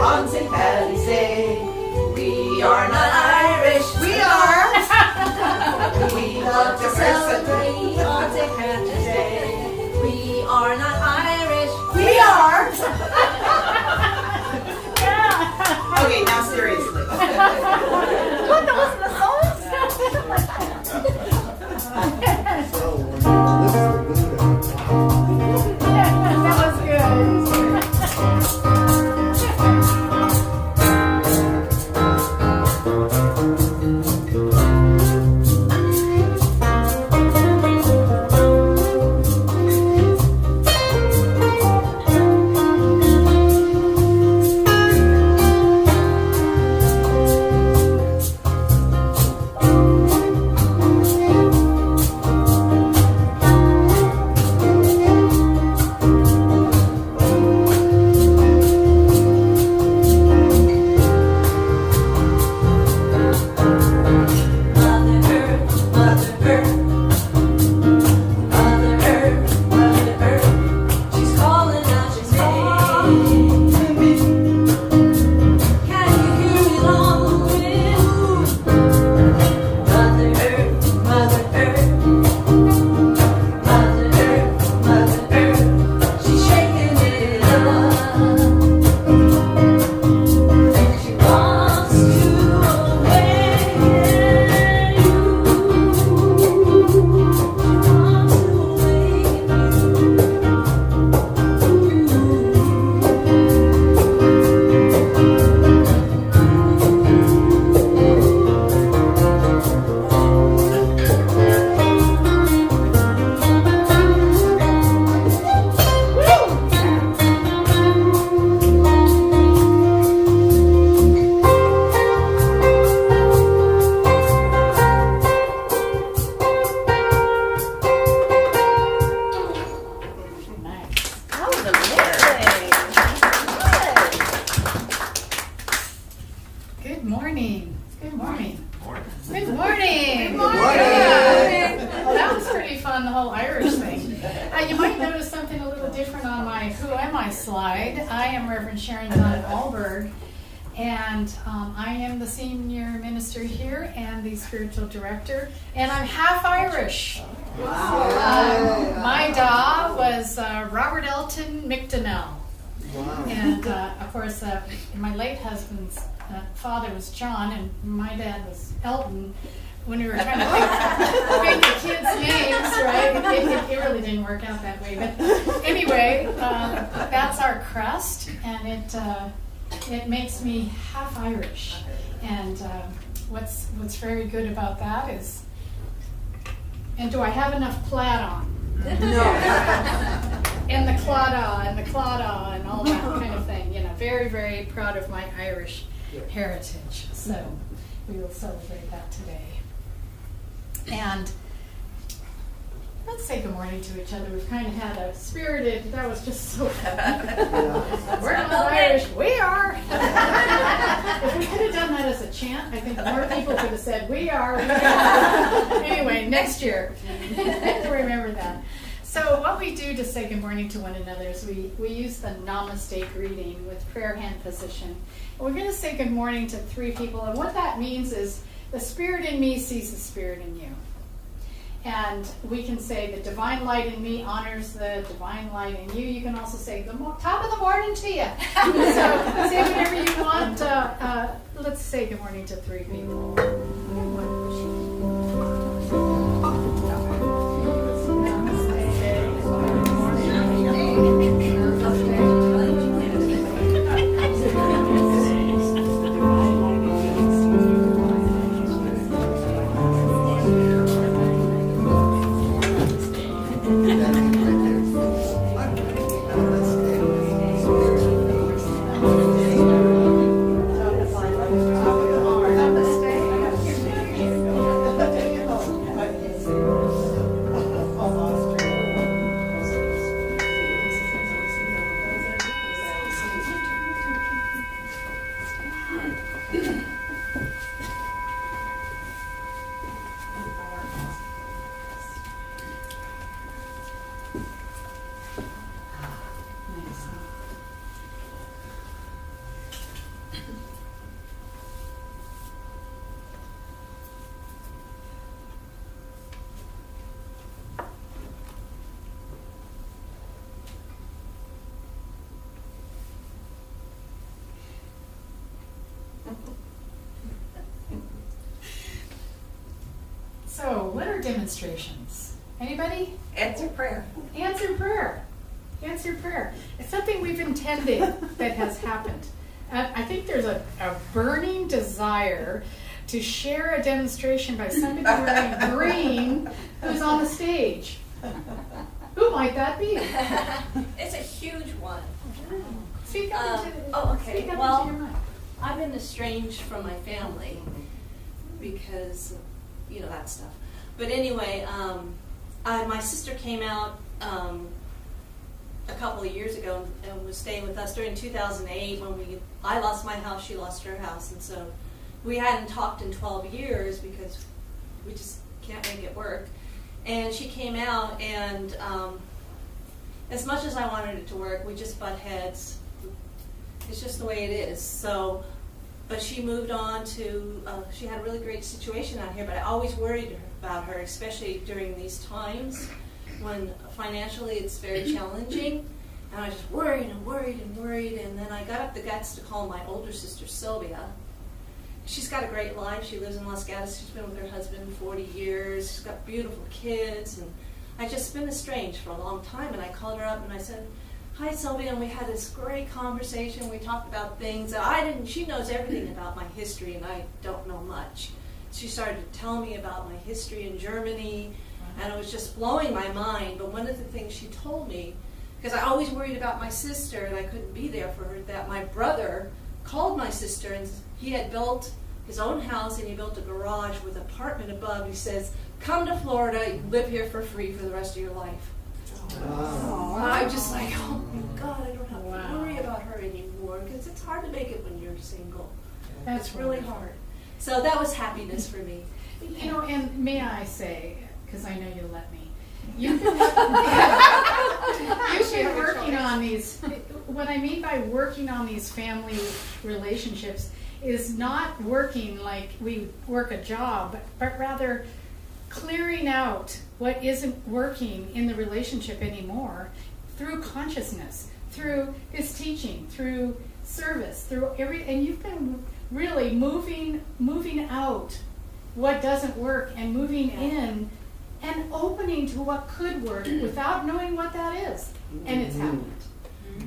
on St. Paddy's Day. We are not Irish. We are. We love to celebrate on St. Paddy's Day. We are not Irish. We are. Okay, now seriously. What, that wasn't a song? That was good. Who Am I slide. I am Reverend Sharon Dunn-Alberg, and I am the senior minister here and the spiritual director, and I'm half Irish. Wow. My da was Robert Elton McDonnell. Wow. And of course, my late husband's father was John, and my dad was Elton. When we were trying to pick the kids' names, right? It really didn't work out that way. But anyway, that's our crust, and it makes me half Irish. And what's very good about that is, and do I have enough plaid on? No. And the claddagh and all that kind of thing. You know, very, very proud of my Irish heritage. So we will celebrate that today. And let's say good morning to each other. We've kind of had a spirited, that was just so We're not Irish. We are. If we could have done that as a chant, I think more people could have said, we are. We are. Anyway, next year. Remember that. So what we do to say good morning to one another is we use the namaste greeting with prayer hand position. And we're going to say good morning to 3 people. And what that means is, the spirit in me sees the spirit in you. And we can say the divine light in me honors the divine light in you. You can also say top of the morning to you. So say whatever you want. Let's say good morning to 3 people. So, what are demonstrations? Anybody? Answer prayer. Answer prayer. Answer prayer. It's something we've intended that has happened. I think there's a burning desire to share a demonstration by somebody wearing green who's on the stage. Who might that be? It's a huge one. Speak up into Okay. speak up Well, into your mic. I've been estranged from my family because, you know, that stuff. But anyway, my sister came out a couple of years ago and was staying with us during 2008 when I lost my house, she lost her house, and so we hadn't talked in 12 years because we just can't make it work. And she came out, and as much as I wanted it to work, we just butt heads. It's just the way it is. So, but she moved on to, she had a really great situation out here, but I always worried about her, especially during these times when financially it's very challenging. And I just worried and worried and worried, and then I got up the guts to call my older sister, Sylvia. She's got a great life. She lives in Los Gatos. She's been with her husband 40 years. She's got beautiful kids, and I just been estranged for a long time. And I called her up and I said, "Hi, Sylvia," and we had this great conversation. We talked about things that I didn't. She knows everything about my history, and I don't know much. She started to tell me about my history in Germany, and it was just blowing my mind. But one of the things she told me, because I always worried about my sister and I couldn't be there for her, that my brother called my sister, and he had built his own house and he built a garage with an apartment above. He says, "Come to Florida, you live here for free for the rest of your life." Wow. I'm just like, oh my God, I don't have to Wow. worry about her anymore, because it's hard to make it when you're single. That's It's really wonderful. hard. So that was happiness for me. You know, and may I say, because I know you'll let me, you've been working on these, what I mean by working on these family relationships is not working like we work a job, but rather clearing out what isn't working in the relationship anymore through consciousness, through his teaching, through service, through and you've been really moving out what doesn't work and moving in and opening to what could work without knowing what that is. And it's happened.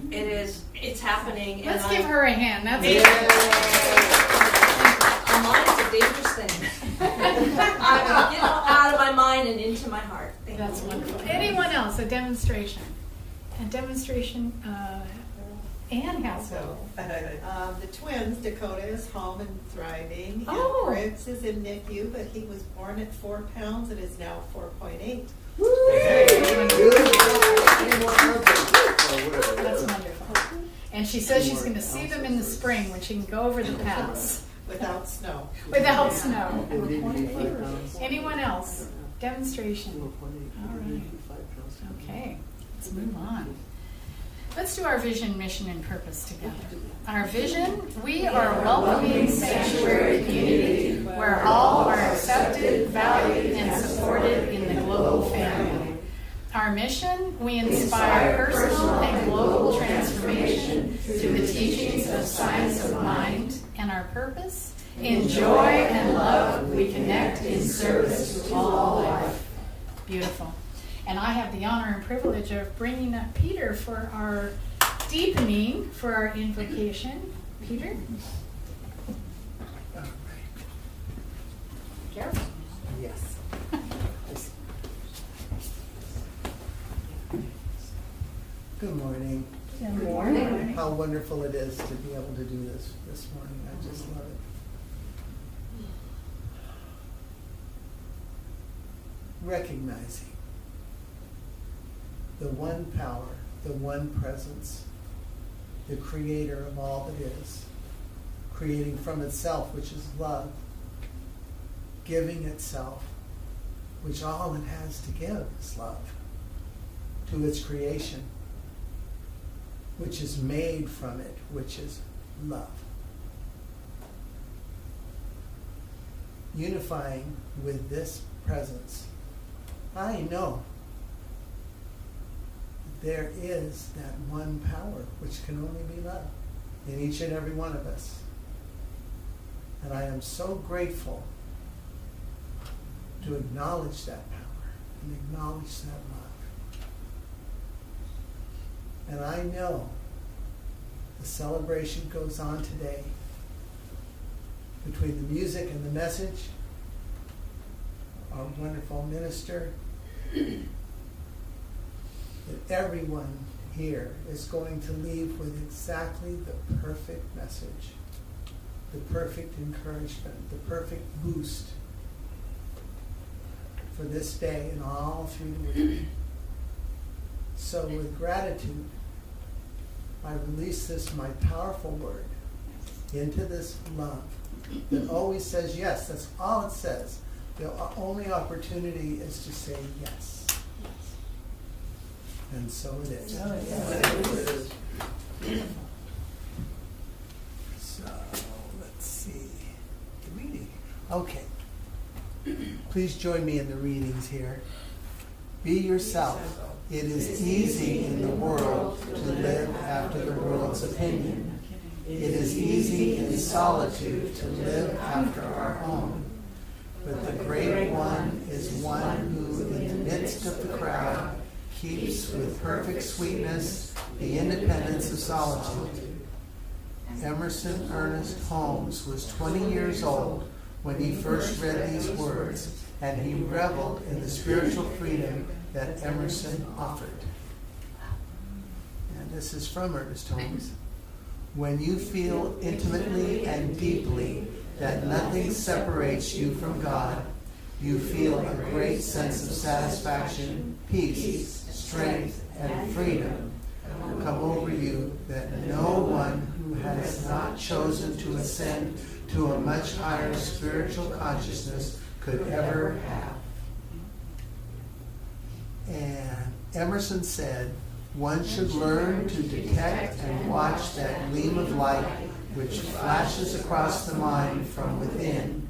It is. It's happening. Let's and give her a hand. That's My mind's a dangerous thing. I'm out of my mind and into my heart. Thank That's you. wonderful. Anyone else? A demonstration? A demonstration, Ann Haswell. The twins, Dakota is home and thriving. Oh. And Briggs is in NICU, but he was born at 4 pounds and is now 4.8. That's wonderful. And she says she's going to see them in the spring when she can go over the pass. Without snow. Without snow. Anyone else? Demonstration. All right. Okay, let's move on. Let's do our vision, mission, and purpose together. Our vision: we are a welcoming sanctuary community where all are accepted, valued, and supported in the global family. Our mission: we inspire personal and global transformation through the teachings of science of mind. And our purpose: in joy and love, we connect in service to all life. Beautiful. And I have the honor and privilege of bringing up Peter for our deepening, for our invocation. Peter? Careful. Yes. Good morning. Good morning. How wonderful it is to be able to do this morning. I just love it. Recognizing the one power, the one presence, the creator of all that is, creating from itself, which is love, giving itself, which all it has to give is love, to its creation, which is made from it, which is love. Unifying with this presence, I know there is that one power which can only be love in each and every one of us. And I am so grateful to acknowledge that power and acknowledge that love. And I know the celebration goes on today between the music and the message, our wonderful minister, that everyone here is going to leave with exactly the perfect message, the perfect encouragement, the perfect boost for this day and all through the week. So with gratitude, I release this, my powerful word, into this love that always says yes. That's all it says. The only opportunity is to say yes. And so it is. So, let's see. The reading. Okay. Please join me in the readings here. Be yourself. It is easy in the world to live after the world's opinion. It is easy in solitude to live after our own. But the Great One is one who, in the midst of the crowd, keeps with perfect sweetness the independence of solitude. Emerson Ernest Holmes was 20 years old when he first read these words, and he reveled in the spiritual freedom that Emerson offered. And this is from Ernest Holmes. When you feel intimately and deeply that nothing separates you from God, you feel a great sense of satisfaction, peace, strength, and freedom come over you that no one who has not chosen to ascend to a much higher spiritual consciousness could ever have. And Emerson said, one should learn to detect and watch that gleam of light which flashes across the mind from within,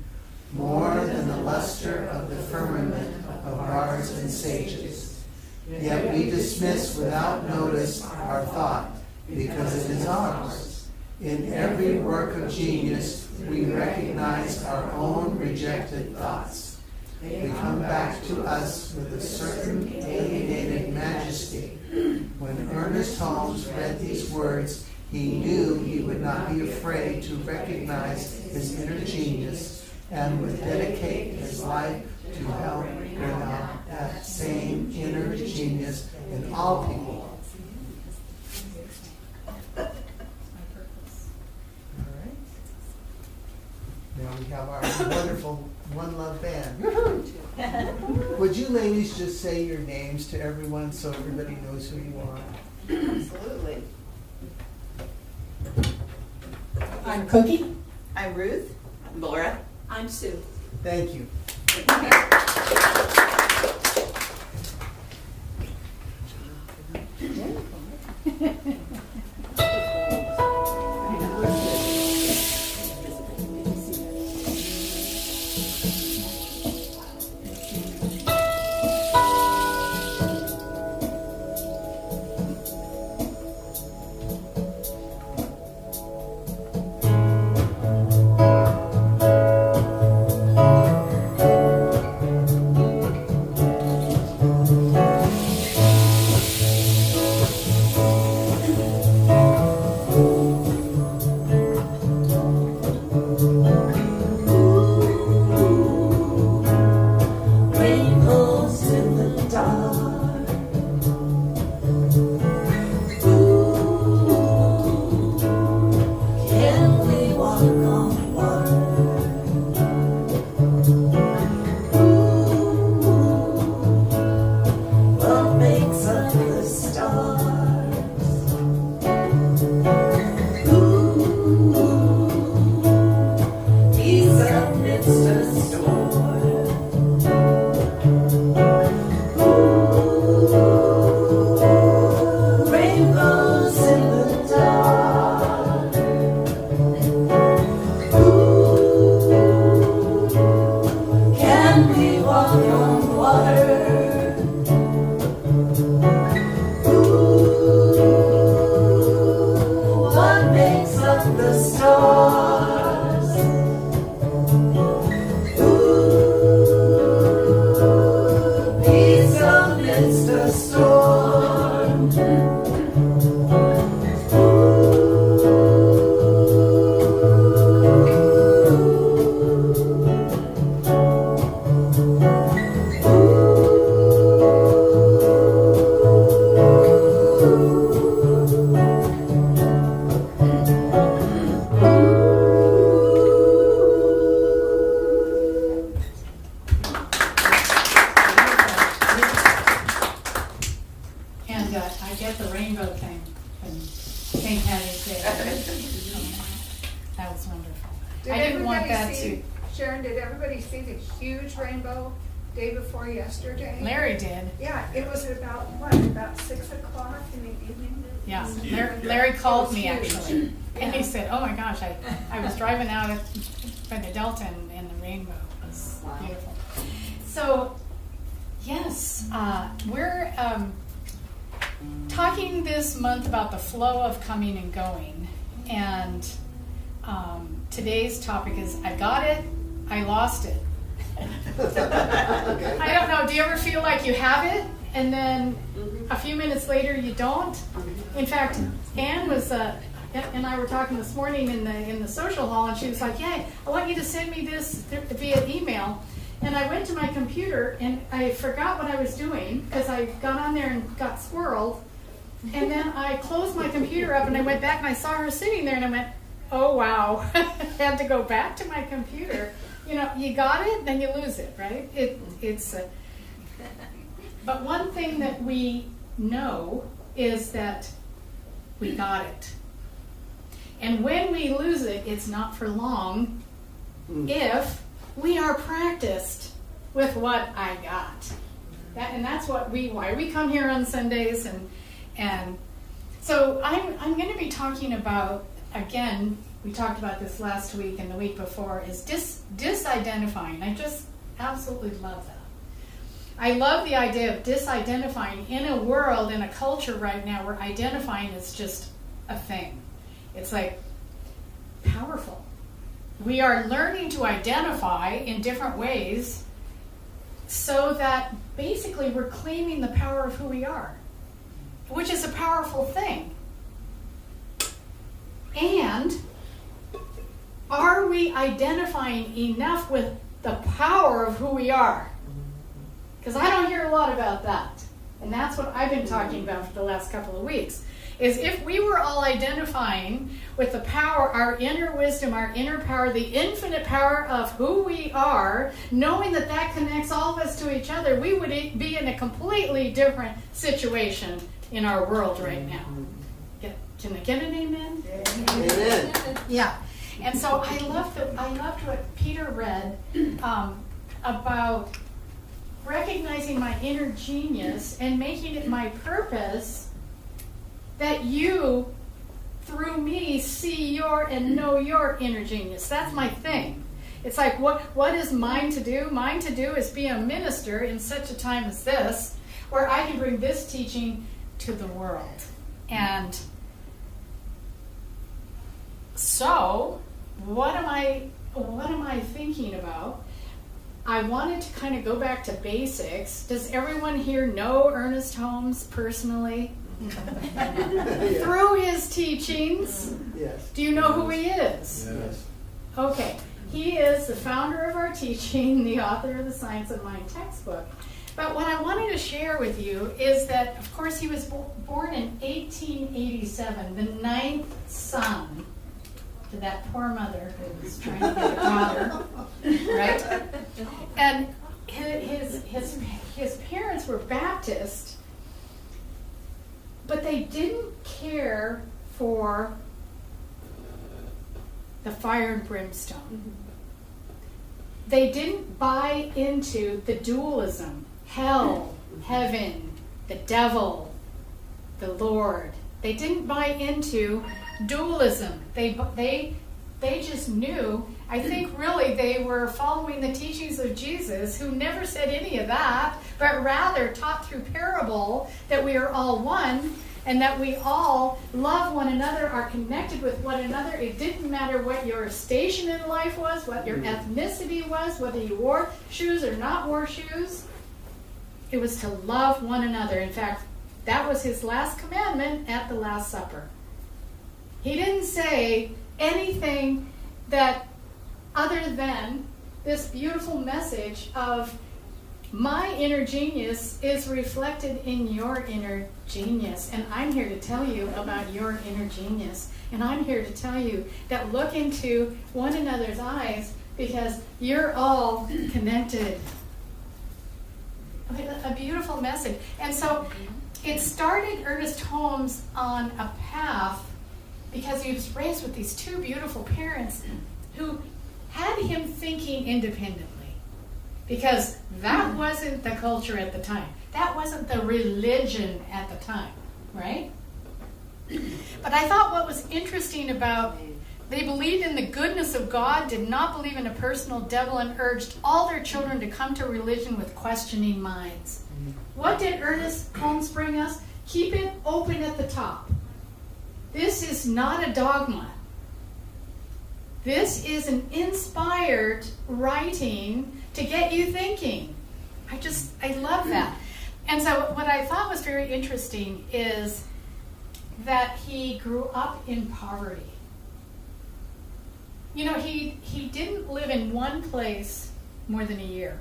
more than the luster of the firmament of bards and sages. Yet we dismiss without notice our thought, because it is ours. In every work of genius, we recognize our own rejected thoughts. They come back to us with a certain alienated majesty. When Ernest Holmes read these words, he knew he would not be afraid to recognize his inner genius and would dedicate his life to help bring out that same inner genius in all people. All right. Now we have our wonderful One Love Band. Would you ladies just say your names to everyone so everybody knows who you are? Absolutely. I'm Cookie. I'm Ruth. I'm Laura. I'm Sue. Thank you. I didn't want that Sharon, did everybody see the huge rainbow day before yesterday? Larry did. Yeah, it was about 6 o'clock in the evening? Yeah, Larry called me actually, and he said, "Oh my gosh, I was driving out by the Delta and the rainbow was beautiful." So, yes, we're talking this month about the flow of coming and going, and today's topic is I got it, I lost it. I don't know, do you ever feel like you have it and then a few minutes later you don't? In fact, Anne was and I were talking this morning in the social hall, and she was like, "Yeah, I want you to send me this via email." And I went to my computer and I forgot what I was doing because I got on there and got squirreled. And then I closed my computer up and I went back and I saw her sitting there and I went, "Oh wow!" I had to go back to my computer. You know, you got it, then you lose it, right? But one thing that we know is that we got it. And when we lose it, it's not for long if we are practiced with what I got. And that's why we come here on Sundays. And so I'm going to be talking about, again, we talked about this last week and the week before, is disidentifying. I just absolutely love that. I love the idea of disidentifying in a world, in a culture right now where identifying is just a thing. It's like powerful. We are learning to identify in different ways so that basically we're claiming the power of who we are, which is a powerful thing. And are we identifying enough with the power of who we are? Because I don't hear a lot about that. And that's what I've been talking about for the last couple of weeks. Is if we were all identifying with the power, our inner wisdom, our inner power, the infinite power of who we are, knowing that that connects all of us to each other, we would be in a completely different situation in our world right now. Can I get an amen? Amen. Yeah. And so I loved what Peter read about recognizing my inner genius and making it my purpose that you, through me, see your and know your inner genius. That's my thing. It's like, what is mine to do? Mine to do is be a minister in such a time as this, where I can bring this teaching to the world. And so, what am I thinking about? I wanted to kind of go back to basics. Does everyone here know Ernest Holmes personally? Through his teachings? Yes. Do you know who he is? Yes. Okay. He is the founder of our teaching, the author of the Science of Mind textbook. But what I wanted to share with you is that, of course, he was born in 1887, the 9th son to that poor mother who was trying to get a daughter, right? And his parents were Baptist, but they didn't care for the fire and brimstone. They didn't buy into the dualism, hell, heaven, the devil, the Lord. They didn't buy into dualism. They just knew, I think really they were following the teachings of Jesus, who never said any of that, but rather taught through parable that we are all one and that we all love one another, are connected with one another. It didn't matter what your station in life was, what your ethnicity was, whether you wore shoes or not wore shoes. It was to love one another. In fact, that was his last commandment at the Last Supper. He didn't say anything that other than this beautiful message of my inner genius is reflected in your inner genius. And I'm here to tell you about your inner genius. And I'm here to tell you that look into one another's eyes because you're all connected. A beautiful message. And so it started Ernest Holmes on a path because he was raised with these two beautiful parents who had him thinking independently. Because that wasn't the culture at the time. That wasn't the religion at the time, right? But I thought what was interesting about they believed in the goodness of God, did not believe in a personal devil, and urged all their children to come to religion with questioning minds. What did Ernest Holmes bring us? Keep it open at the top. This is not a dogma. This is an inspired writing to get you thinking. I love that. And so what I thought was very interesting is that he grew up in poverty. You know, he didn't live in one place more than a year,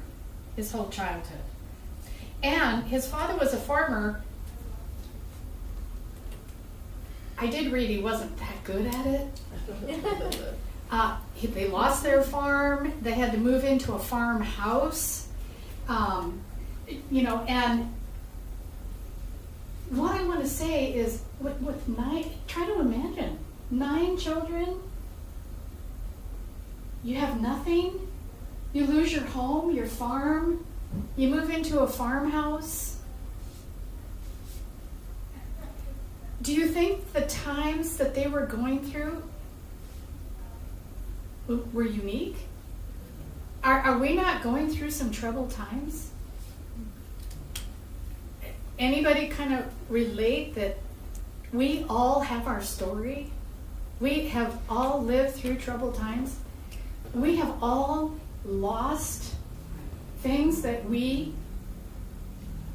his whole childhood. And his father was a farmer. I did read he wasn't that good at it. They lost their farm. They had to move into a farmhouse. You know, and what I want to say is, with 9, try to imagine, 9 children, you have nothing, you lose your home, your farm, you move into a farmhouse. Do you think the times that they were going through were unique? Are we not going through some troubled times? Anybody kind of relate that we all have our story? We have all lived through troubled times. We have all lost things that we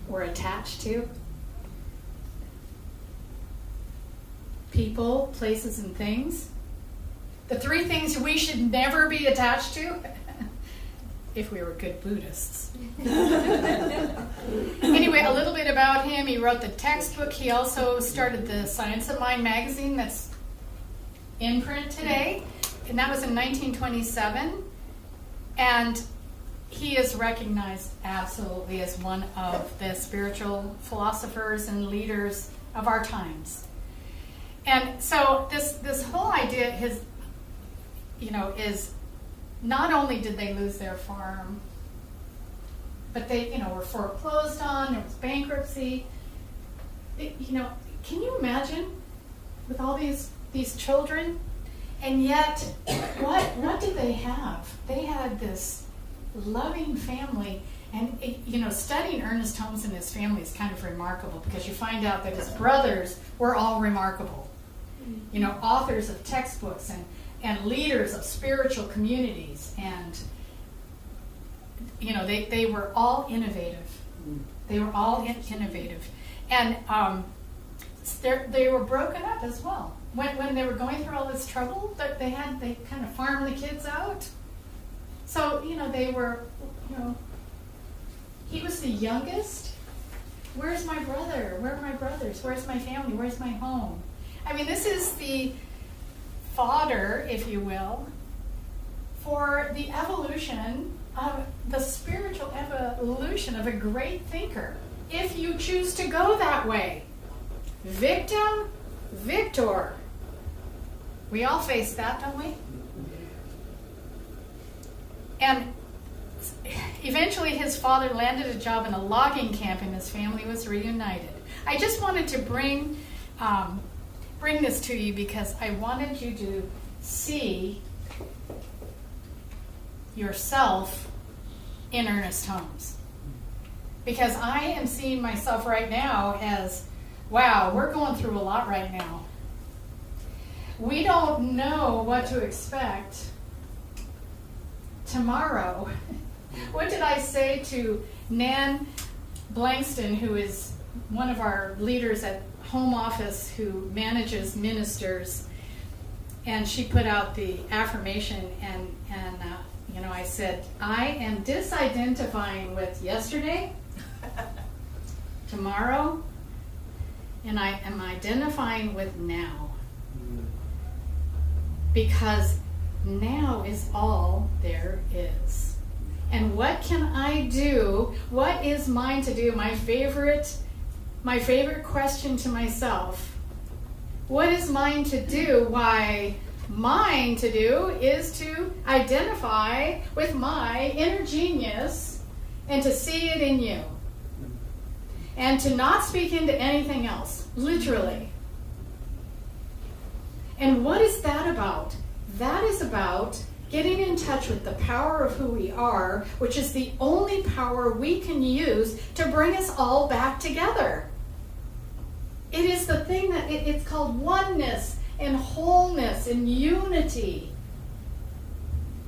were attached to. People, places, and things. The 3 things we should never be attached to, if we were good Buddhists. Anyway, a little bit about him. He wrote the textbook. He also started the Science of Mind magazine that's in print today, and that was in 1927. And he is recognized absolutely as one of the spiritual philosophers and leaders of our times. And so this whole idea is not only did they lose their farm, but they were foreclosed on, there was bankruptcy. Can you imagine with all these children? And yet, what did they have? They had this loving family. And studying Ernest Holmes and his family is kind of remarkable, because you find out that his brothers were all remarkable. Authors of textbooks and leaders of spiritual communities, and they were all innovative. They were all innovative, and they were broken up as well. When they were going through all this trouble, they kind of farmed the kids out. So they were, he was the youngest. Where's my brother? Where are my brothers? Where's my family? Where's my home? I mean, this is the fodder, if you will, for the evolution of the spiritual evolution of a great thinker. If you choose to go that way, victim, victor. We all face that, don't we? And eventually his father landed a job in a logging camp and his family was reunited. I just wanted to bring this to you because I wanted you to see yourself in Ernest Holmes. Because I am seeing myself right now as, wow, we're going through a lot right now. We don't know what to expect tomorrow. What did I say to Nan Blankston, who is one of our leaders at home office who manages ministers, and she put out the affirmation, and I said, I am disidentifying with yesterday, tomorrow, and I am identifying with now. Because now is all there is. And what can I do? What is mine to do? My favorite question to myself. What is mine to do? Why, mine to do is to identify with my inner genius and to see it in you. And to not speak into anything else, literally. And what is that about? That is about getting in touch with the power of who we are, which is the only power we can use to bring us all back together. It is the thing that it's called oneness and wholeness and unity.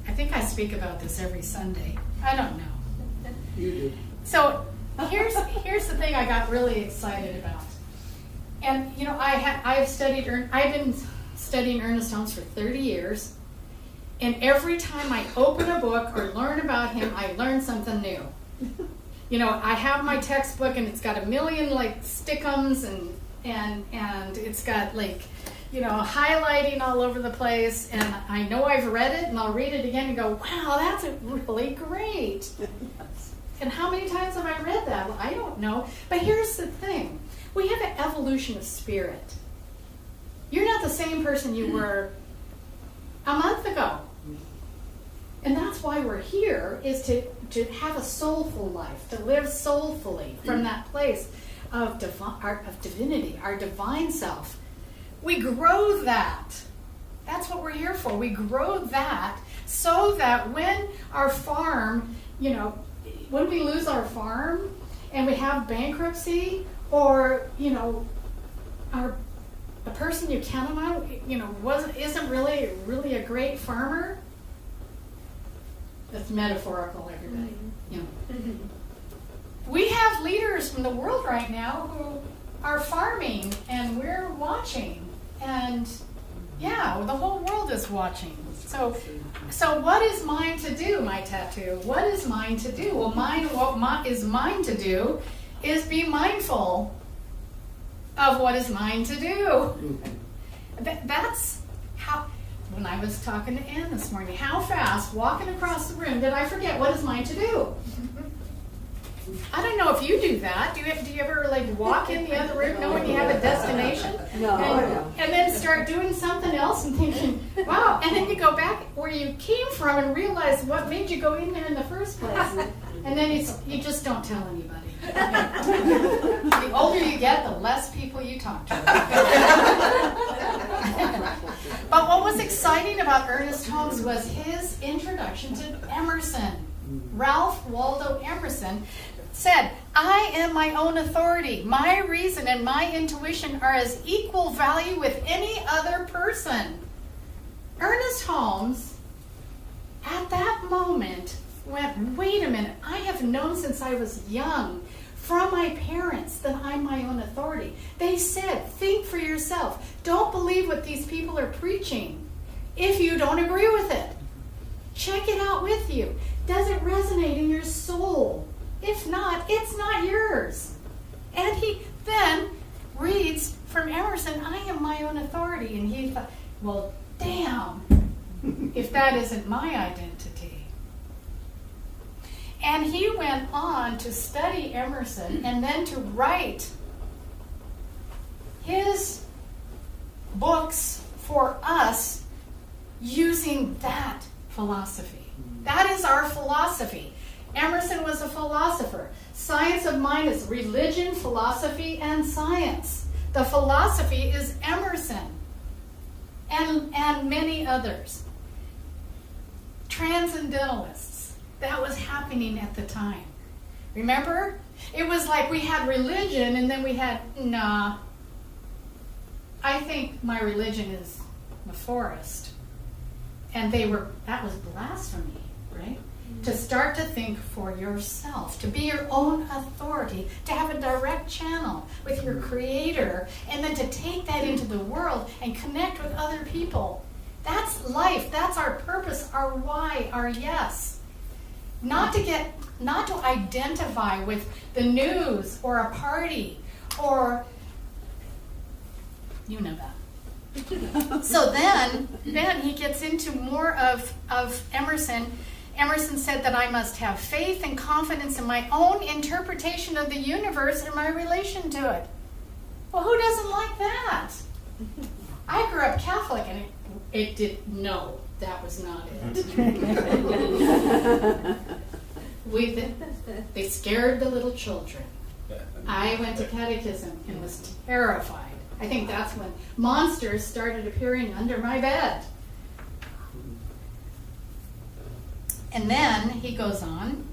I think I speak about this every Sunday. I don't know. You do. So here's the thing I got really excited about. And you know, I've been studying Ernest Holmes for 30 years. And every time I open a book or learn about him, I learn something new. You know, I have my textbook and it's got a million like stickums and it's got like, you know, highlighting all over the place. And I know I've read it and I'll read it again and go, wow, that's really great. And how many times have I read that? Well, I don't know. But here's the thing. We have an evolution of spirit. You're not the same person you were a month ago. And that's why we're here, is to have a soulful life, to live soulfully from that place of divinity, our divine self. We grow that. That's what we're here for. We grow that so that when our farm, you know, when we lose our farm and we have bankruptcy, or, you know, the person you count on, you know, isn't really a great farmer. That's metaphorical, everybody. You know. We have leaders from the world right now who are farming, and we're watching, and yeah, the whole world is watching. So what is mine to do? My tattoo. What is mine to do? Well, what is mine to do is be mindful of what is mine to do. That's how. When I was talking to Ann this morning, how fast, walking across the room, did I forget what is mine to do? I don't know if you do that. Do you ever like walk in the other room knowing you have a destination? No. And then start doing something else and thinking, wow, and then you go back where you came from and realize what made you go in there in the first place. And then you just don't tell anybody. The older you get, the less people you talk to. But what was exciting about Ernest Holmes was his introduction to Emerson. Ralph Waldo Emerson said, I am my own authority. My reason and my intuition are as equal value with any other person. Ernest Holmes, at that moment, went, wait a minute, I have known since I was young from my parents that I'm my own authority. They said, think for yourself. Don't believe what these people are preaching if you don't agree with it. Check it out with you. Does it resonate in your soul? If not, it's not yours. And he then reads from Emerson, I am my own authority. And he thought, well, damn, if that isn't my identity. And he went on to study Emerson and then to write his books for us using that philosophy. That is our philosophy. Emerson was a philosopher. Science of mind is religion, philosophy, and science. The philosophy is Emerson and many others. Transcendentalists. That was happening at the time. Remember? It was like we had religion and then we had, nah. I think my religion is the forest. And that was blasphemy, right? To start to think for yourself, to be your own authority, to have a direct channel with your creator, and then to take that into the world and connect with other people. That's life. That's our purpose, our why, our yes. Not to identify with the news or a party or, you know that. So then he gets into more of Emerson. Emerson said that I must have faith and confidence in my own interpretation of the universe and my relation to it. Well, who doesn't like that? I grew up Catholic, and It did, no, that was not it. They scared the little children. I went to catechism and was terrified. I think that's when monsters started appearing under my bed. And then he goes on,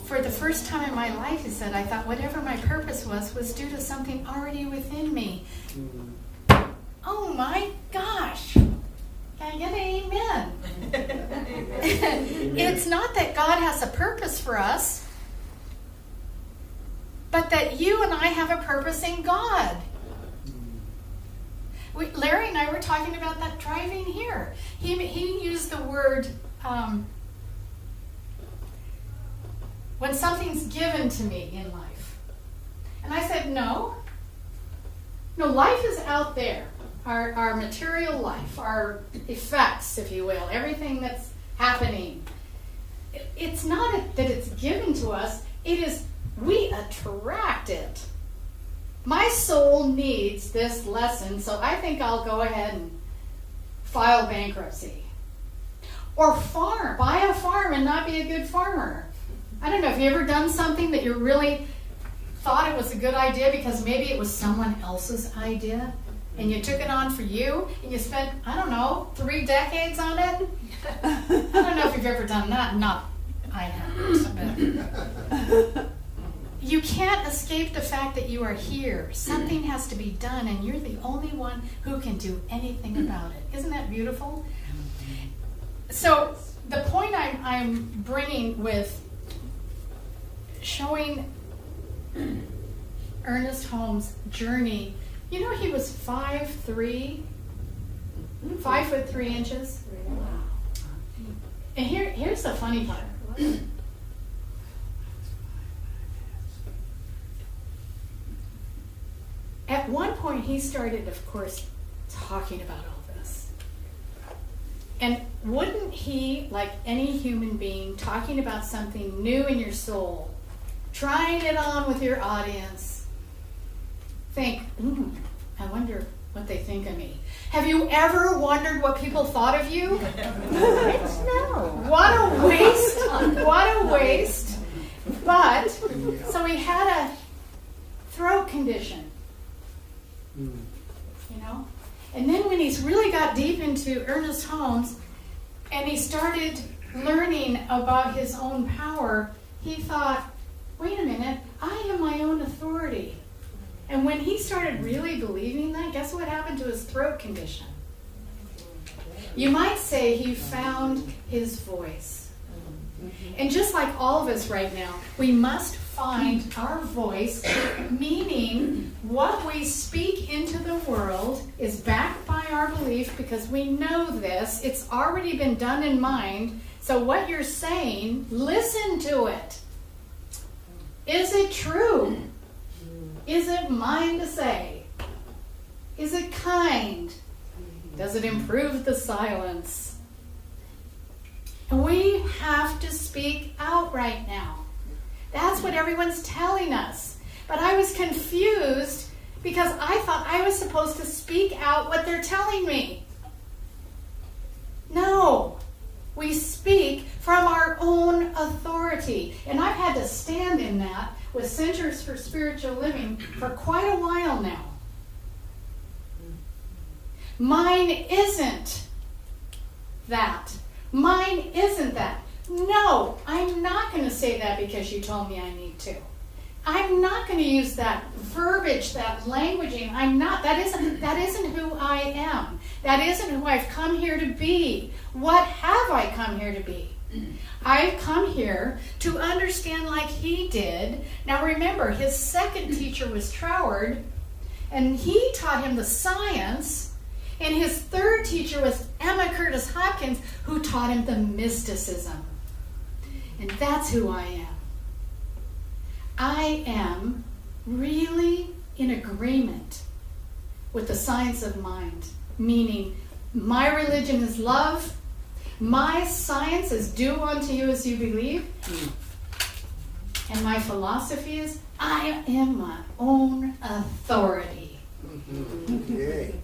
for the first time in my life, he said, I thought whatever my purpose was due to something already within me. Oh my gosh. Can I get an amen? It's not that God has a purpose for us, but that you and I have a purpose in God. Larry and I were talking about that driving here. He used the word, when something's given to me in life. And I said, no, life is out there. Our material life, our effects, if you will, everything that's happening. It's not that it's given to us, it is we attract it. My soul needs this lesson, so I think I'll go ahead and file bankruptcy. Or buy a farm and not be a good farmer. I don't know, have you ever done something that you really thought it was a good idea because maybe it was someone else's idea? And you took it on for you, and you spent, 3 decades on it? I don't know if you've ever done that. Not, I haven't. But you can't escape the fact that you are here. Something has to be done, and you're the only one who can do anything about it. Isn't that beautiful? So the point I'm bringing with showing Ernest Holmes' journey, he was 5'3", 5'3". Wow. And here's the funny part. At one point, he started, of course, talking about all this. And wouldn't he, like any human being, talking about something new in your soul, trying it on with your audience, think, I wonder what they think of me. Have you ever wondered what people thought of you? No. What a waste. What a waste. But, so he had a throat condition. And then when he's really got deep into Ernest Holmes and he started learning about his own power, he thought, wait a minute, I am my own authority. And when he started really believing that, guess what happened to his throat condition? You might say he found his voice. And just like all of us right now, we must find our voice, meaning what we speak into the world is backed by our belief because we know this. It's already been done in mind. So what you're saying, listen to it. Is it true? Is it mine to say? Is it kind? Does it improve the silence? And we have to speak out right now. That's what everyone's telling us. But I was confused because I thought I was supposed to speak out what they're telling me. No. We speak from our own authority. And I've had to stand in that with Centers for Spiritual Living for quite a while now. Mine isn't that. Mine isn't that. No, I'm not going to say that because you told me I need to. I'm not going to use that verbiage, that languaging. I'm not. That isn't who I am. That isn't who I've come here to be. What have I come here to be? I've come here to understand like he did. Now remember, his second teacher was Troward, and he taught him the science, and his third teacher was Emma Curtis Hopkins, who taught him the mysticism. And that's who I am. I am really in agreement with the science of mind, meaning my religion is love, my science is do unto you as you believe, and my philosophy is I am my own authority. Yay.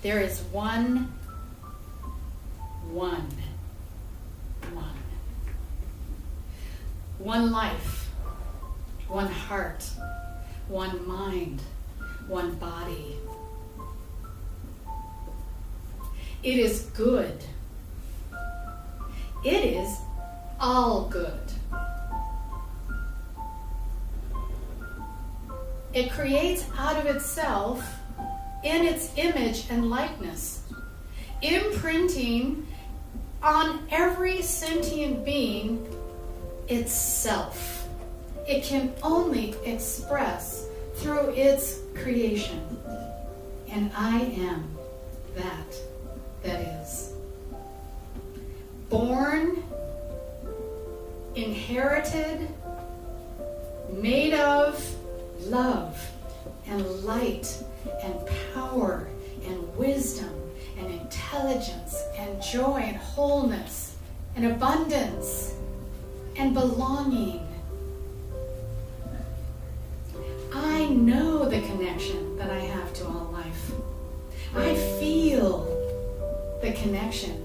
There is one. One life, one heart, one mind, one body. It is good. It is all good. It creates out of itself, in its image and likeness, imprinting on every sentient being itself. It can only express through its creation. And I am that is. Born, inherited, made of love and light and power and wisdom and intelligence and joy and wholeness and abundance and belonging. I know the connection that I have to all life. I feel the connection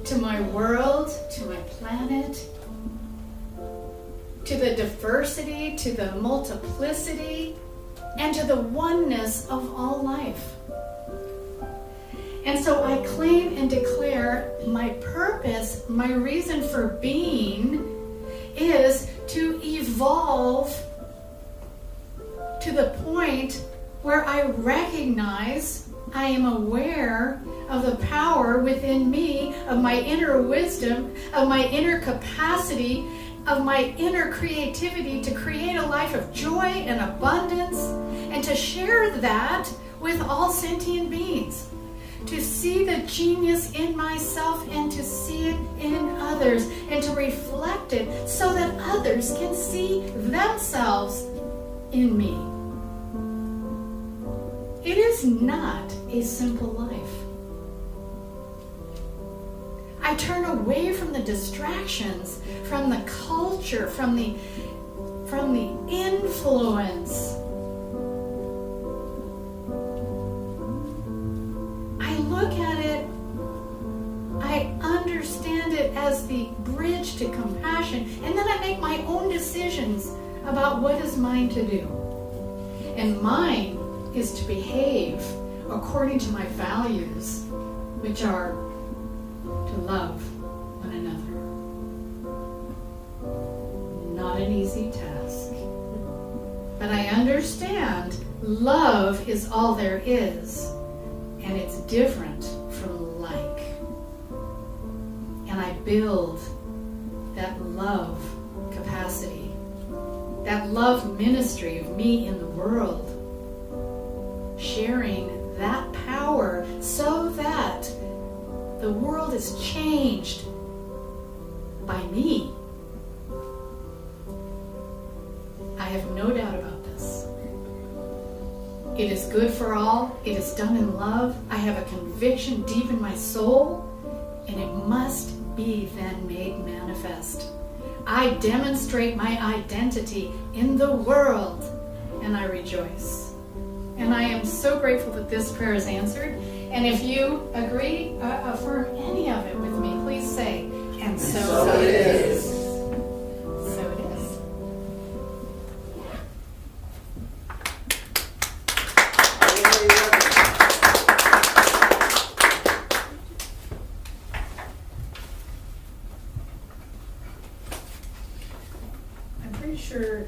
to my world, to my planet, to the diversity, to the multiplicity, and to the oneness of all life. And so I claim and declare my purpose, my reason for being is to evolve to the point where I recognize, I am aware of the power within me, of my inner wisdom, of my inner capacity, of my inner creativity to create a life of joy and abundance, and to share that with all sentient beings. To see the genius in myself and to see it in others, and to reflect it so that others can see themselves in me. It is not a simple life. I turn away from the distractions, from the culture, from the influence. I look at it, I understand it as the bridge to compassion, and then I make my own decisions about what is mine to do. And mine is to behave according to my values, which are to love one another. Not an easy task. But I understand love is all there is, and it's different from like. And I build that love capacity, that love ministry of me in the world, sharing that power so that the world is changed by me. I have no doubt about this. It is good for all. It is done in love. I have a conviction deep in my soul, and it must be then made manifest. I demonstrate my identity in the world, and I rejoice. And I am so grateful that this prayer is answered. And if you agree, affirm any of it with me, please say, and so it is. So it is. I'm pretty sure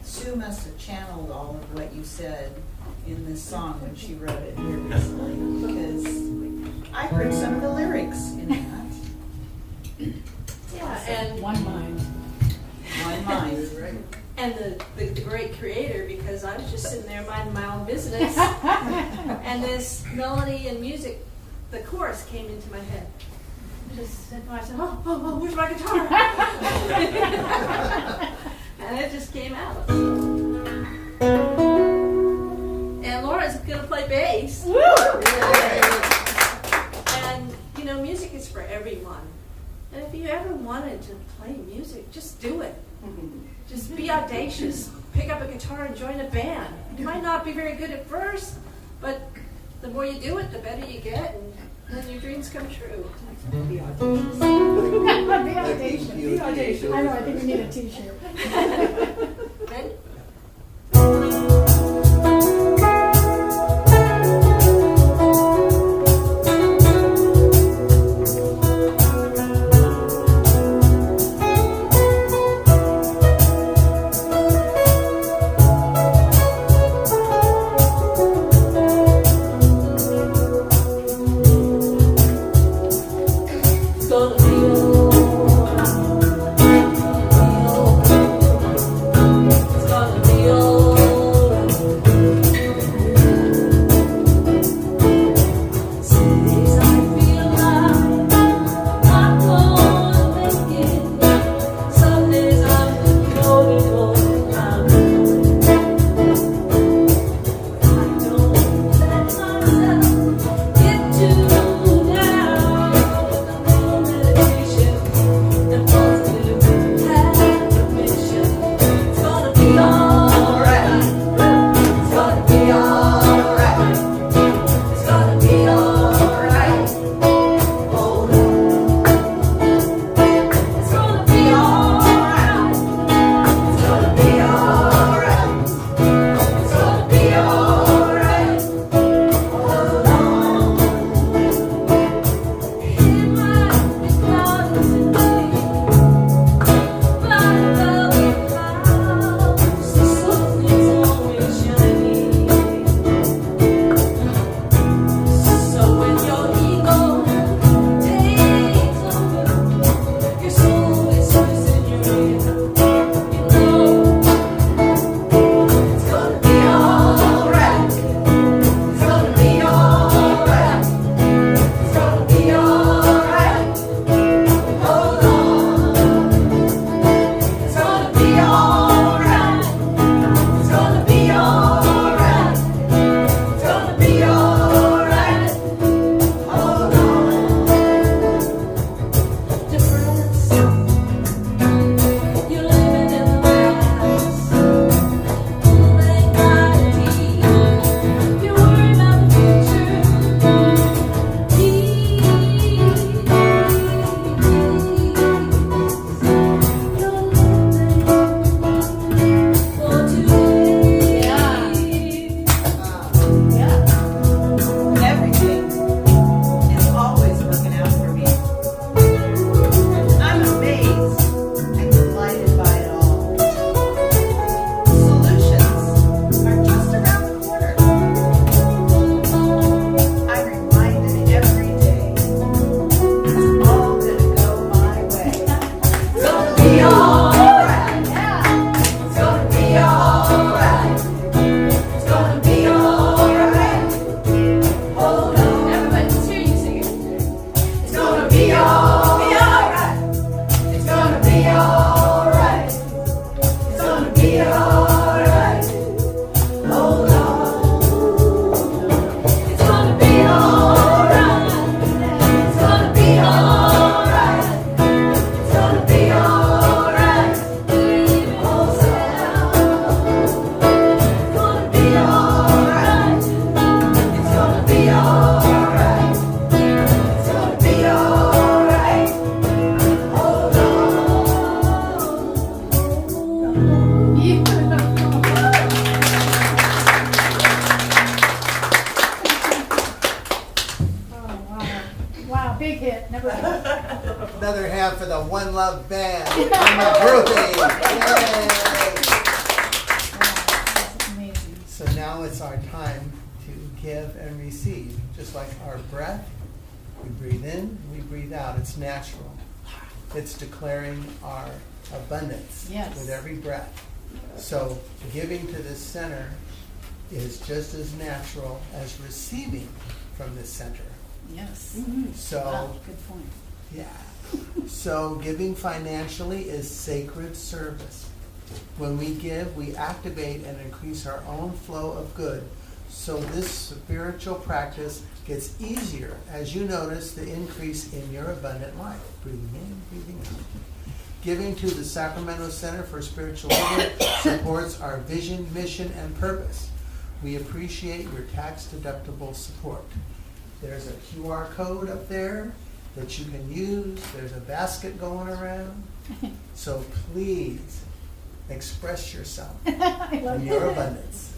Sue must have channeled all of what you said in this song when she wrote it here recently, because I heard some of the lyrics in that. Yeah, and One mind. One mind. and the great creator, because I was just sitting there minding my own business, and this melody and music, the chorus came into my head. Just said, I said, oh, where's my guitar? And it just came out. And Laura's going to play bass. Woo! And, you know, music is for everyone. And if you ever wanted to play music, just do it. Just be audacious. Pick pick up a guitar and join a band. You might not be very good at first, but the more you do it, the better you get, and then your dreams come true. Be audacious. Be audacious. I know, I think we need a t-shirt. Ready? Another hand for the One Love Band. I'm a groupie. Yay! So now it's our time to give and receive. Just like our breath, we breathe in, we breathe out. It's natural. It's declaring our abundance with every breath. So giving to this center is just as natural as receiving from this center. Yes. Mm-hmm. So, wow, good point. Yeah. So giving financially is sacred service. When we give, we activate and increase our own flow of good. So this spiritual practice gets easier as you notice the increase in your abundant life. Breathing in, breathing out. Giving to the Sacramento Center for Spiritual Living supports our vision, mission, and purpose. We appreciate your tax-deductible support. There's a QR code up there that you can use. There's a basket going around. So please express yourself in your abundance.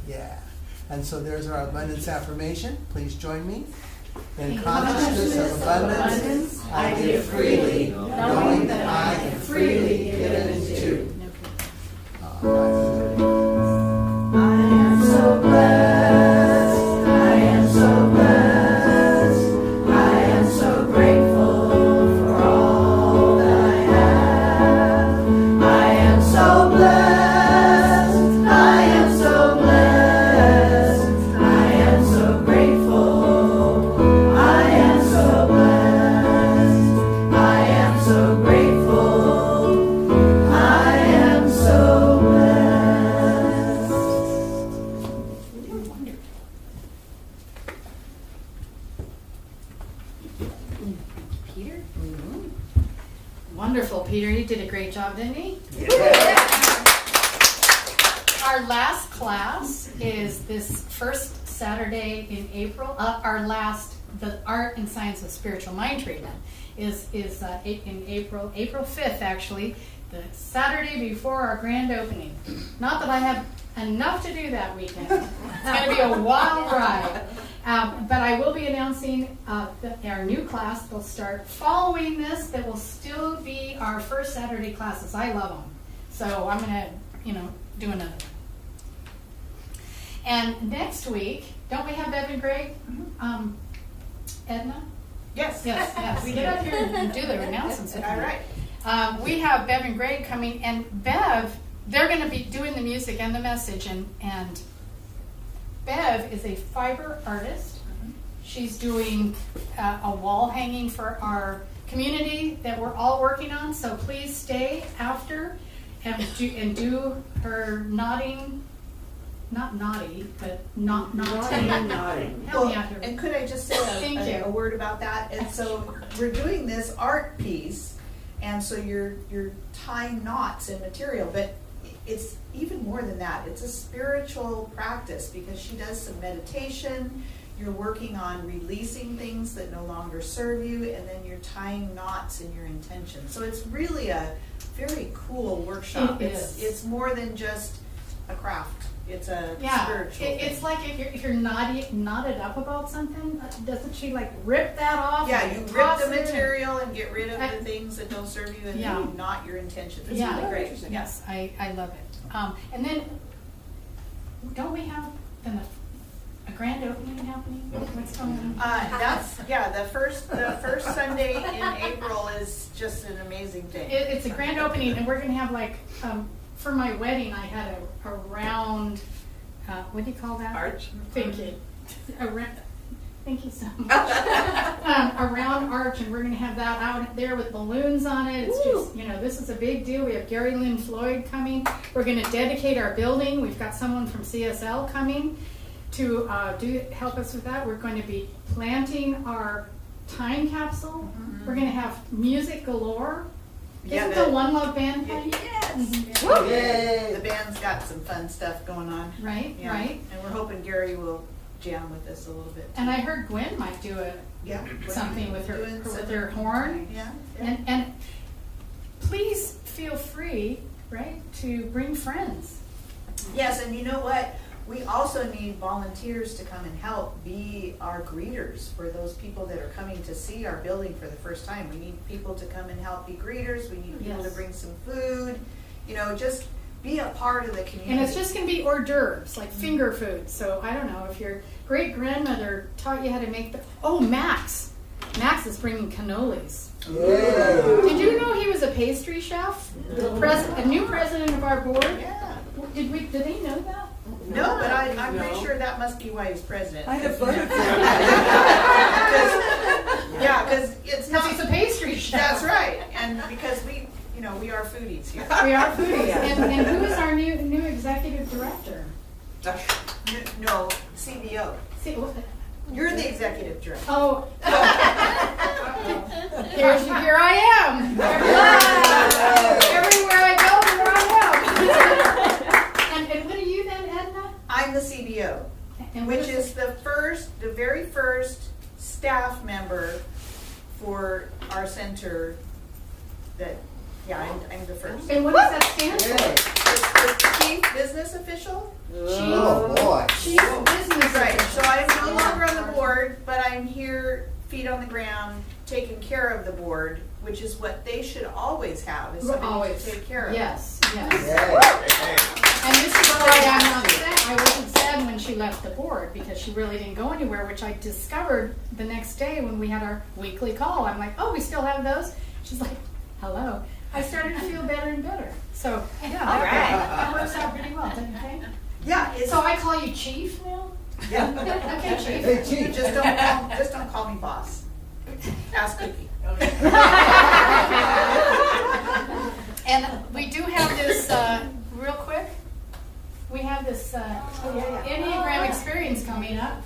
Yeah. And so there's our abundance affirmation. Please join me. In consciousness of abundance, I give freely, knowing that I can freely give into. I am so blessed. I am so blessed. I am so grateful for all that I have. I am so blessed. I am so blessed. I am so grateful. I am so blessed. I am so grateful. I am so blessed. Peter? Wonderful, Peter. You did a great job, didn't he? Our last class is this first Saturday in April. The Art and Science of Spiritual Mind Treatment is in April 5th, actually, the Saturday before our grand opening. Not that I have enough to do that weekend. It's going to be a wild ride. But I will be announcing our new class will start following this. That will still be our first Saturday classes. I love them. So I'm going to, do another one. And next week, don't we have Bev and Greg? Edna? Yes. Yes. We Get do. up here and do the announcements. All right. We have Bev and Greg coming, and Bev, they're going to be doing the music and the message, and Bev is a fiber artist. She's doing a wall hanging for our community that we're all working on, so please stay after and do her nodding, not naughty, but not nodding. Help me out here. And could I just say Thank you. a word about that? And so we're doing this art piece, and so you're tying knots in material, but it's even more than that. It's a spiritual practice because she does some meditation. You're working on releasing things that no longer serve you, and then you're tying knots in your intention. So it's really a very cool workshop. It's more than just a craft. It's a spiritual thing. It's like if you're knotted up about something, doesn't she like rip that off? Yeah, you rip toss the it in? material and get rid of the things that don't serve you, and then you knot your intention. It's really great. Yes, I love it. And then, don't we have a grand opening happening? What's going on? The first Sunday in April is just an amazing thing. It's a grand opening, and we're going to have for my wedding, I had a round, what do you call that? Arch. Thank you. Thank you so much. A round arch, and we're going to have that out there with balloons on it. It's just, this is a big deal. We have Gary Lynn Floyd coming. We're going to dedicate our building. We've got someone from CSL coming to help us with that. We're going to be planting our time capsule. Mm-hmm. We're going to have music galore. Isn't the One Love Band playing? Yes. Mm-hmm. Yay. The band's got some fun stuff going on. Right. And we're hoping Gary will jam with us a little bit. And I heard Gwen might do something with her horn. Yeah. And please feel free, right, to bring friends. Yes, and you know what? We also need volunteers to come and help be our greeters for those people that are coming to see our building for the first time. We need people to come and help be greeters. We need people to bring some food. Just be a part of the community. And it's just going to be hors d'oeuvres, like finger food. So I don't know if your great-grandmother taught you how to make Max. Max is bringing cannolis. Yay. Did you know he was a pastry chef? A new president of our board? Yeah. Did they know that? No, but I'm pretty sure that must be why he's president. I have voted for him. Because it's not. He's a pastry chef. That's right, and because we are foodies here. We are foodies. And who is our new executive director? No, CBO. See, You're the executive director. oh. Here I am. Everywhere I go, here I am. And what are you then, Edna? I'm the CBO, And what which is the very first staff member for our center that, I'm the first. And what does that stand for? It's the chief business official. Oh, boy. Chief business. Right, so I'm no official. longer on the board, but I'm here, feet on the ground, taking care of the board, which is what they should always have, is somebody Always. to take care of. Yes, yes. Yay. And this is why I'm not sad. I wasn't sad when she left the board because she really didn't go anywhere, which I discovered the next day when we had our weekly call. I'm like, oh, we still have those? She's like, hello. I started to feel better and better. So, yeah, that works out pretty well, don't you think? Yeah, it's, So I call you Chief now? yeah. Okay, Chief. Hey, Chief. Just don't call me boss. Ask Cookie. And we do have this, real quick, we have this Enneagram experience coming up,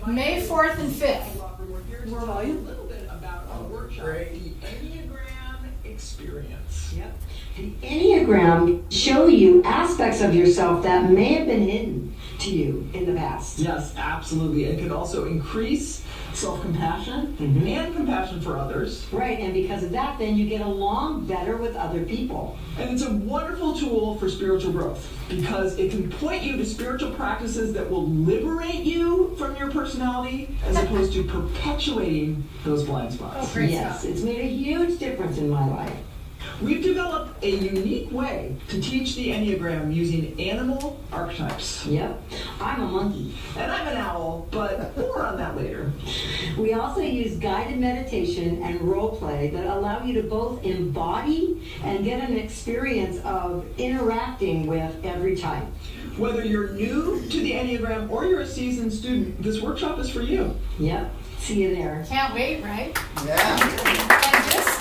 May 4th and 5th. We'll tell you a little bit about our workshop, the Enneagram Experience. Yep. The Enneagram show you aspects of yourself that may have been hidden to you in the past. Yes, absolutely. It could also increase self-compassion and compassion for others. Right, and because of that, then you get along better with other people. And it's a wonderful tool for spiritual growth because it can point you to spiritual practices that will liberate you from your personality as opposed to perpetuating those blind spots. Oh, great Yes, stuff. it's made a huge difference in my life. We've developed a unique way to teach the Enneagram using animal archetypes. Yep, I'm a monkey. And I'm an owl, but more on that later. We also use guided meditation and role play that allow you to both embody and get an experience of interacting with every type. Whether you're new to the Enneagram or you're a seasoned student, this workshop is for you. Yep, see you there. Can't wait, right? Yeah. And this,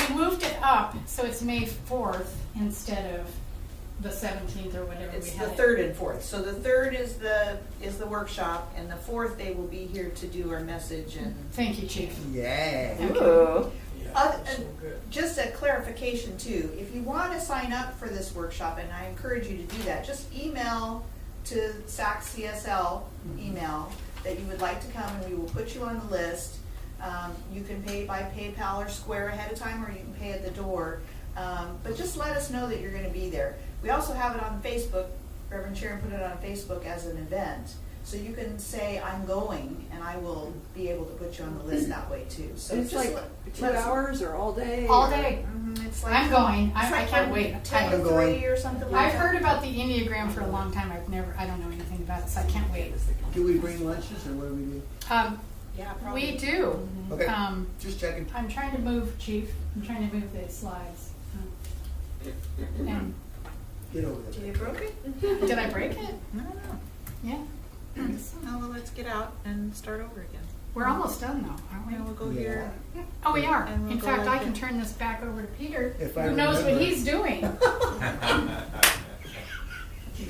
we moved it up, so it's May 4th instead of the 17th or whatever It's we the had. 3rd and 4th. So the 3rd is the workshop, and the 4th they will be here to do our message and. Thank you, Chief. Yay. Just a clarification too, if you want to sign up for this workshop, and I encourage you to do that, just email to SAC CSL email that you would like to come, and we will put you on the list. You can pay by PayPal or Square ahead of time, or you can pay at the door. But just let us know that you're going to be there. We also have it on Facebook. Reverend Sharon put it on Facebook as an event. So you can say, I'm going, and I will be able to put you on the list that way too. So It's just like two let us- hours or all day? All or- day. It's like I'm going. I it's like can't from wait. 10 to I'm going. 3 or something like I've that. heard about the Enneagram for a long time. I don't know anything about it, so I can't wait. Do we bring lunches or what do we do? Yeah, probably. We do. Okay. Just checking. I'm trying to move, Chief. I'm trying to move the slides. And Get over there. You broke it? did I break it? I don't know. Yeah. Oh, well, let's get out and start over again. We're almost done though, aren't we? We'll go here. Oh, we are. And we'll In go fact, like I can that. turn this back over to Peter, If I who knows what remember. he's doing.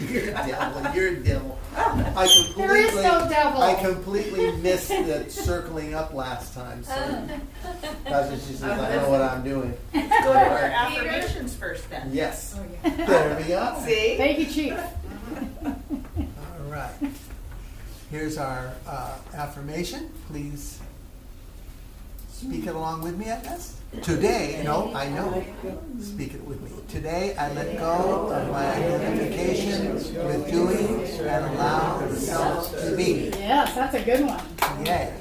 You're a devil. You're a devil. There is no devil. I completely missed the circling up last time. So that's what she says. I know what I'm doing. Let's go to our affirmations first then. Yes. Oh, yeah. There we go. See? Thank you, Chief. All right. Here's our affirmation. Please speak it along with me, I guess. Today, no, I know. Speak it with me. Today, I let go of my identification with doing and allow the self to be. Yes, that's a good one. Yay.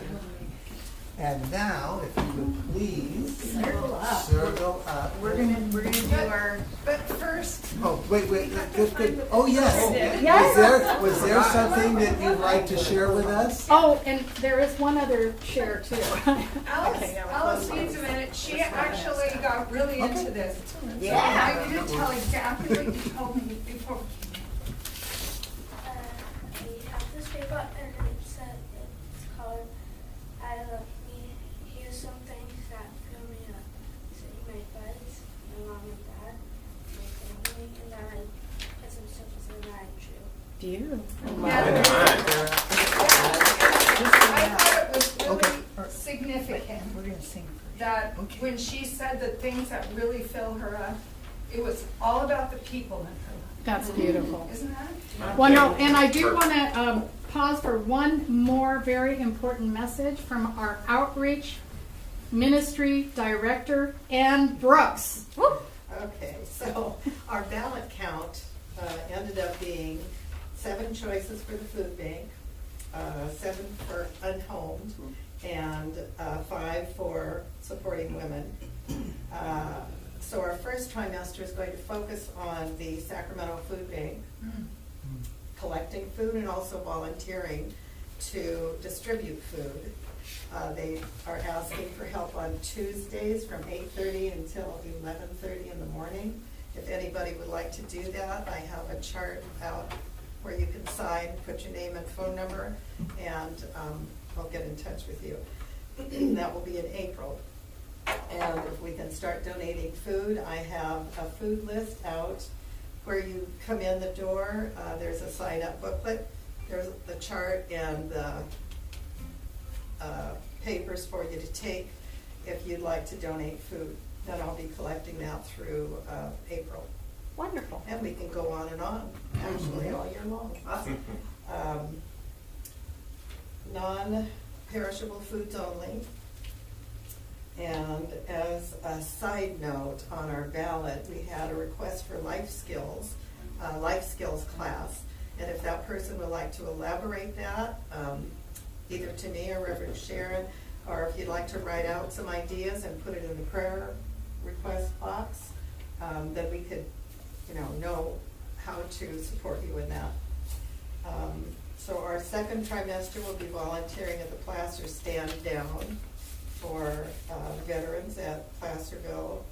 And now, if you would please Circle up. circle up. We're gonna do our. But first, Oh, wait, good. Oh, yes. Yes. Was there something that you'd like to share with us? Oh, and there is one other share too. Alice needs a minute. She actually got really Okay. into this. Yeah. So I'm going to tell exactly what you told me before. We have this paper and it's called I Love Me. Here's some things that fill me up. So my buds, my mom and dad, my family, and then I put some stuff in that I'm true. I thought it was really significant. that when she said the things that really fill her up, it was all about the people in her life. That's beautiful. Isn't that? Well, no, and I do want to pause for one more very important message from our outreach ministry director, Ann Brooks. Woo! Okay, so our ballot count ended up being 7 choices for the food bank, 7 for unhomed, and 5 for supporting women. So our first trimester is going to focus on the Sacramento Food Bank, collecting food and also volunteering to distribute food. They are asking for help on Tuesdays from 8:30 until 11:30 in the morning. If anybody would like to do that, I have a chart out where you can sign, put your name and phone number, and I'll get in touch with you. That will be in April. And if we can start donating food, I have a food list out where you come in the door. There's a sign-up booklet. There's the chart and the papers for you to take if you'd like to donate food. Then I'll be collecting that through April. Wonderful. And we can go on and on, actually, all year long. Awesome. Non-perishable foods only. And as a side note, on our ballot, we had a request for life skills class. And if that person would like to elaborate that, either to me or Reverend Sharon, or if you'd like to write out some ideas and put it in the prayer request box, then we could, know how to support you in that. So our second trimester will be volunteering at the Placer Stand Down for veterans at Placerville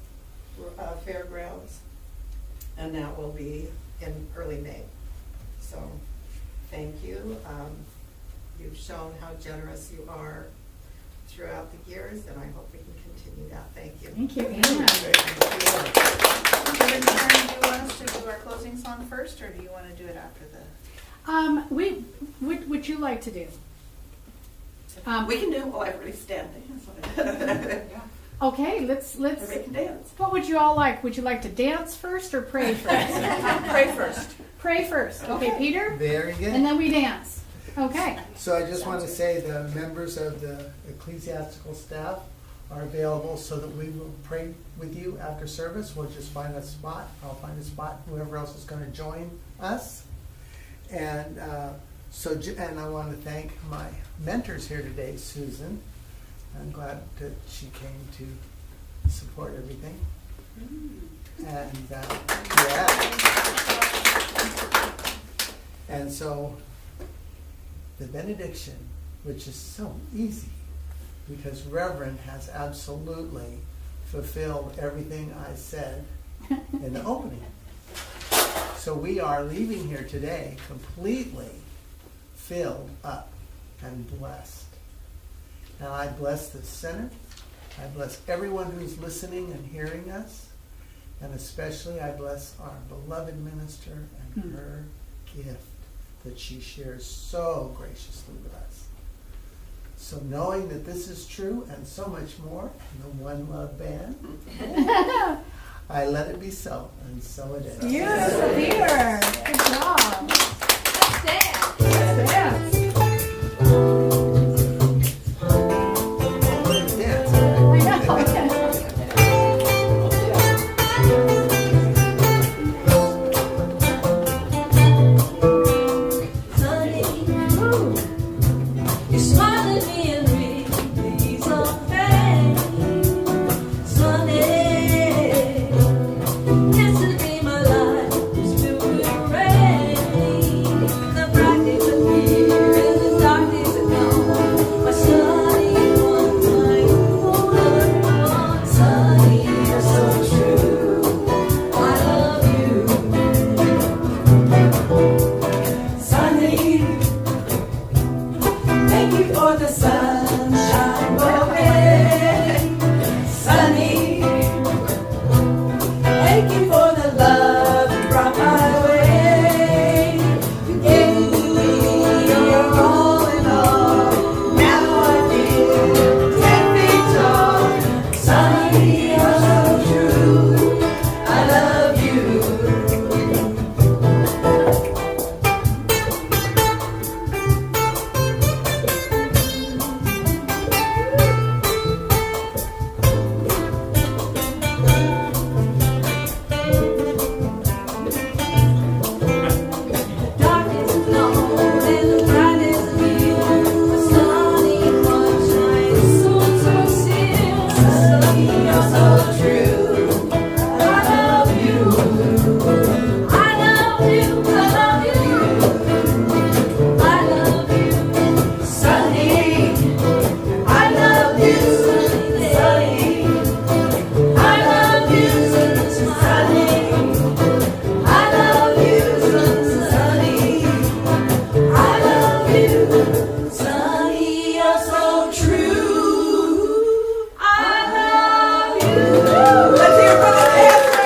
Fairgrounds, and that will be in early May. So thank you. You've shown how generous you are throughout the years, and I hope we can continue that. Thank you. Thank you, Anna. Reverend Sharon, do you want us to do our closing song first, or do you want to do it after the? Would you like to do? We can do everybody standing. Okay, let's. Everybody can dance. What would you all like? Would you like to dance first or pray first? Pray first. Pray first. Okay, Peter? Very good. And then we dance. Okay. So I just want to say the members of the ecclesiastical staff are available so that we will pray with you after service. We'll just find a spot. I'll find a spot. Whoever else is going to join us. And and I want to thank my mentors here today, Susan. I'm glad that she came to support everything. And yeah. And so the benediction, which is so easy, because Reverend has absolutely fulfilled everything I said in the opening. So we are leaving here today completely filled up and blessed. Now I bless the center. I bless everyone who's listening and hearing us. And especially I bless our beloved minister and her gift that she shares so graciously with us. So knowing that this is true and so much more in the One Love Band, I let it be so, and so it is. Yes, Peter. Good job.